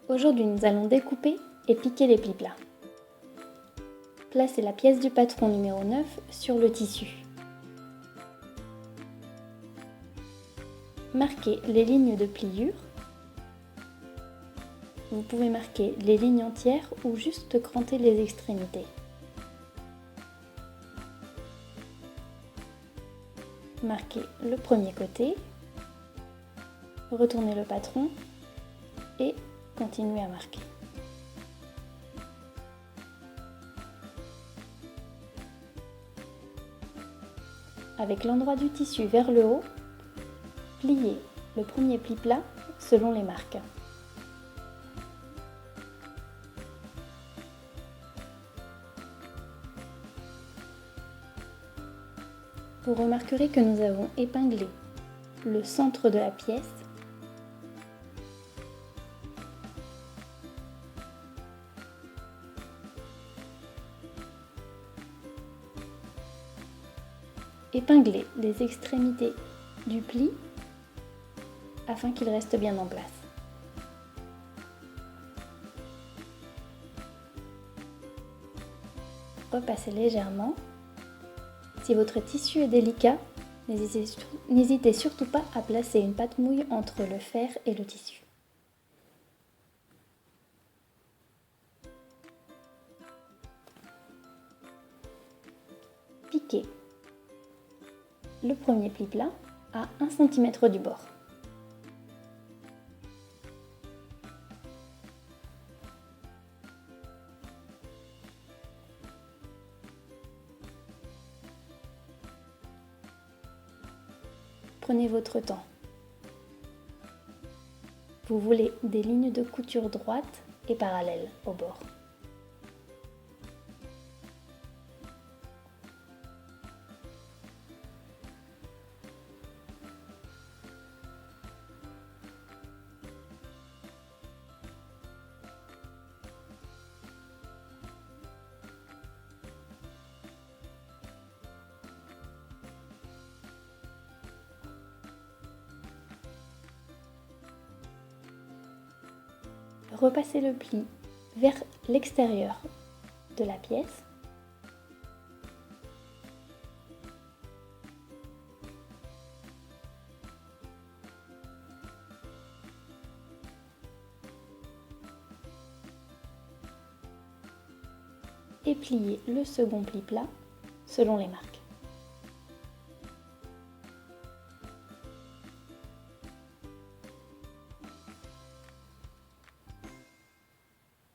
Aujourd'hui, nous allons découper et piquer les plis plats. Placez la pièce du patron numéro 9 sur le tissu. Marquez les lignes de pliure. Vous pouvez marquer les lignes entières ou juste cranter les extrémités. Marquez le premier côté, retournez le patron et continuez à marquer. Avec l'endroit du tissu vers le haut, pliez le premier pli plat selon les marques. Vous remarquerez que nous avons épinglé le centre de la pièce épingler les extrémités du pli afin qu'il reste bien en place. Repassez légèrement. Si votre tissu est délicat, n'hésitez surtout pas à placer une pâte mouille entre le fer et le tissu. Piquez le premier pli plat à 1 cm du bord. Prenez votre temps. Vous voulez des lignes de couture droites et parallèles au bord. Repassez le pli vers l'extérieur de la pièce. Et pliez le second pli plat selon les marques.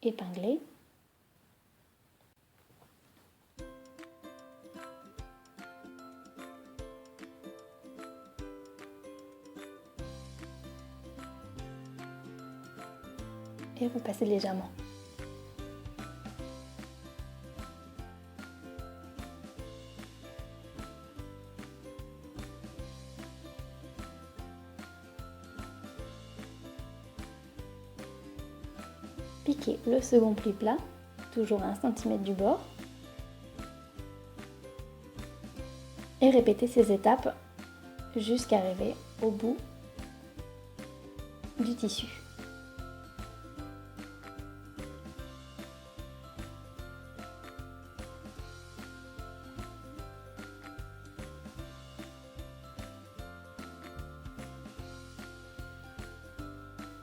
Épinglez. Et repassez légèrement. Piquez le second pli plat, toujours à 1 cm du bord. Et répétez ces étapes jusqu'à arriver au bout du tissu.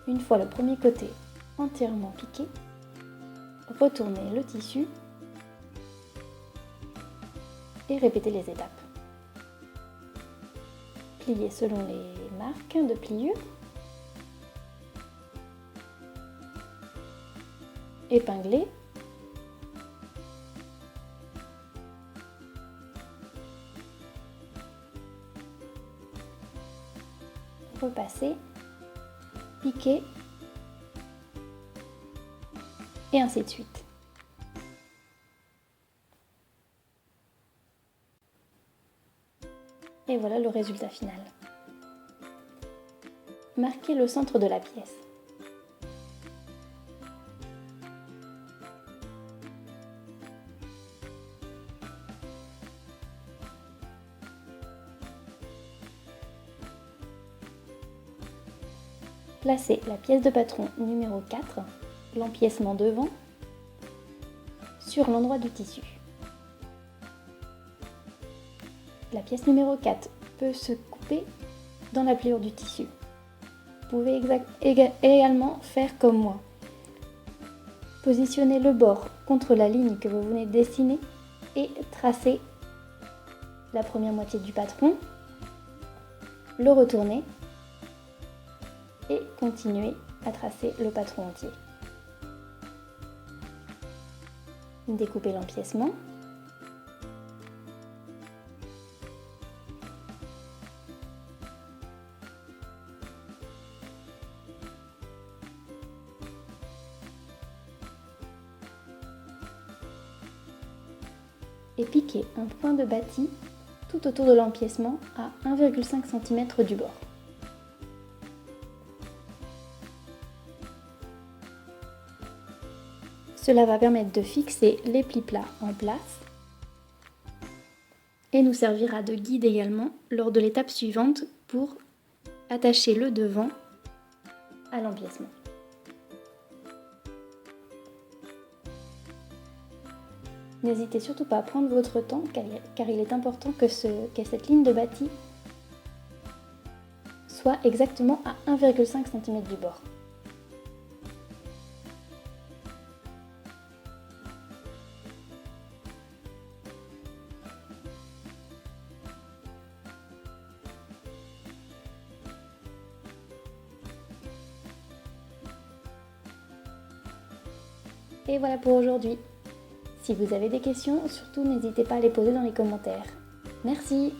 Une fois le premier côté entièrement piqué, retournez le tissu et répétez les étapes. Pliez selon les marques de pliure. Épinglez. Repassez. Piquez. Et ainsi de suite. Et voilà le résultat final. Marquez le centre de la pièce. Placez la pièce de patron numéro 4, l'empiècement devant, sur l'endroit du tissu. La pièce numéro 4 peut se couper dans la pliure du tissu. Vous pouvez également faire comme moi. Positionnez le bord contre la ligne que vous venez de dessiner et tracez la première moitié du patron, le retournez et continuez à tracer le patron entier. Découpez l'empiècement. Et piquez un point de bâti tout autour de l'empiècement à 1,5 cm du bord. Cela va permettre de fixer les plis plats en place et nous servira de guide également lors de l'étape suivante pour attacher le devant à l'empiècement. N'hésitez surtout pas à prendre votre temps car il est important que cette ligne de bâti soit exactement à 1,5 cm du bord. Et voilà pour aujourd'hui. Si vous avez des questions, surtout n'hésitez pas à les poser dans les commentaires. Merci!